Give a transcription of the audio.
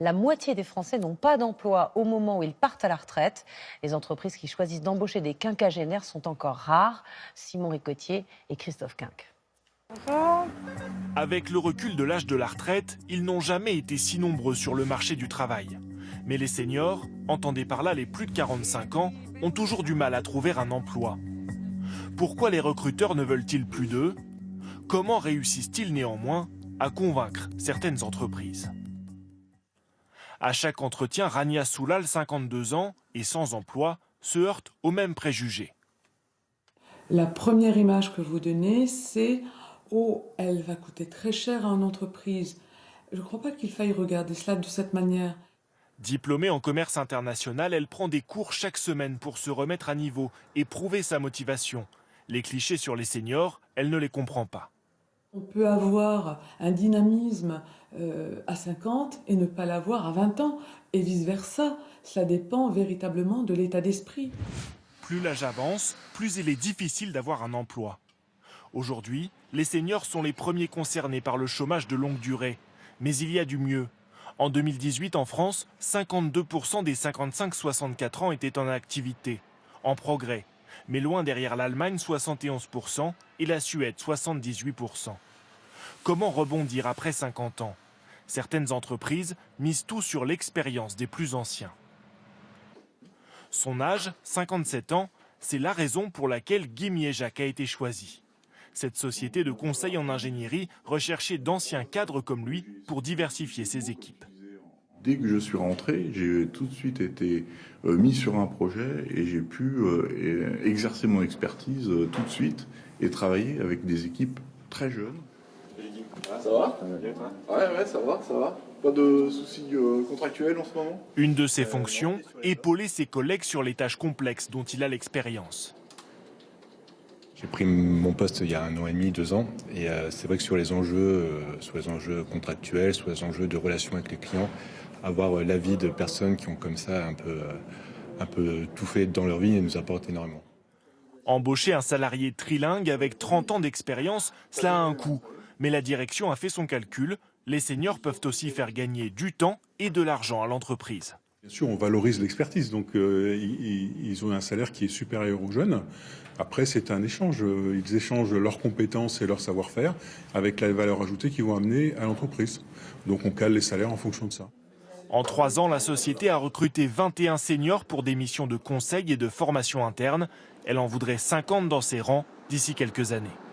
La moitié des Français n'ont pas d'emploi au moment où ils partent à la retraite. Les entreprises qui choisissent d'embaucher des quinquagénaires sont encore rares. Simon Ricotier et Christophe Quinque. Avec le recul de l'âge de la retraite, ils n'ont jamais été si nombreux sur le marché du travail. Mais les seniors, entendez par là les plus de 45 ans, ont toujours du mal à trouver un emploi. Pourquoi les recruteurs ne veulent-ils plus d'eux? Comment réussissent-ils néanmoins à convaincre certaines entreprises? À chaque entretien, Rania Soulal, 52 ans et sans emploi, se heurte aux mêmes préjugés. La première image que vous donnez, c'est « Oh, elle va coûter très cher à une entreprise ». Je ne crois pas qu'il faille regarder cela de cette manière. Diplômée en commerce international, elle prend des cours chaque semaine pour se remettre à niveau et prouver sa motivation. Les clichés sur les seniors, elle ne les comprend pas. On peut avoir un dynamisme à 50 et ne pas l'avoir à 20 ans, et vice-versa. Cela dépend véritablement de l'état d'esprit. Plus l'âge avance, plus il est difficile d'avoir un emploi. Aujourd'hui, les seniors sont les premiers concernés par le chômage de longue durée. Mais il y a du mieux. En 2018, en France, 52% des 55-64 ans étaient en activité, en progrès. Mais loin derrière l'Allemagne, 71%, et la Suède, 78%. Comment rebondir après 50 ans? Certaines entreprises misent tout sur l'expérience des plus anciens. Son âge, 57 ans, c'est la raison pour laquelle Guy Miéjac a été choisi. Cette société de conseil en ingénierie recherchait d'anciens cadres comme lui pour diversifier ses équipes. Dès que je suis rentré, j'ai tout de suite été mis sur un projet et j'ai pu exercer mon expertise tout de suite et travailler avec des équipes très jeunes. Ça va? Ouais, ça va. Pas de soucis contractuels en ce moment? Une de ses fonctions, épauler ses collègues sur les tâches complexes dont il a l'expérience. J'ai pris mon poste il y a 1 an et demi, 2 ans, et c'est vrai que sur les enjeux contractuels, sur les enjeux de relations avec les clients, avoir l'avis de personnes qui ont comme ça un peu tout fait dans leur vie nous apporte énormément. Embaucher un salarié trilingue avec 30 ans d'expérience, cela a un coût. Mais la direction a fait son calcul. Les seniors peuvent aussi faire gagner du temps et de l'argent à l'entreprise. Bien sûr, on valorise l'expertise, donc ils ont un salaire qui est supérieur aux jeunes. Après, c'est un échange. Ils échangent leurs compétences et leur savoir-faire avec la valeur ajoutée qu'ils vont amener à l'entreprise. Donc on cale les salaires en fonction de ça. En 3 ans, la société a recruté 21 seniors pour des missions de conseil et de formation interne. Elle en voudrait 50 dans ses rangs d'ici quelques années.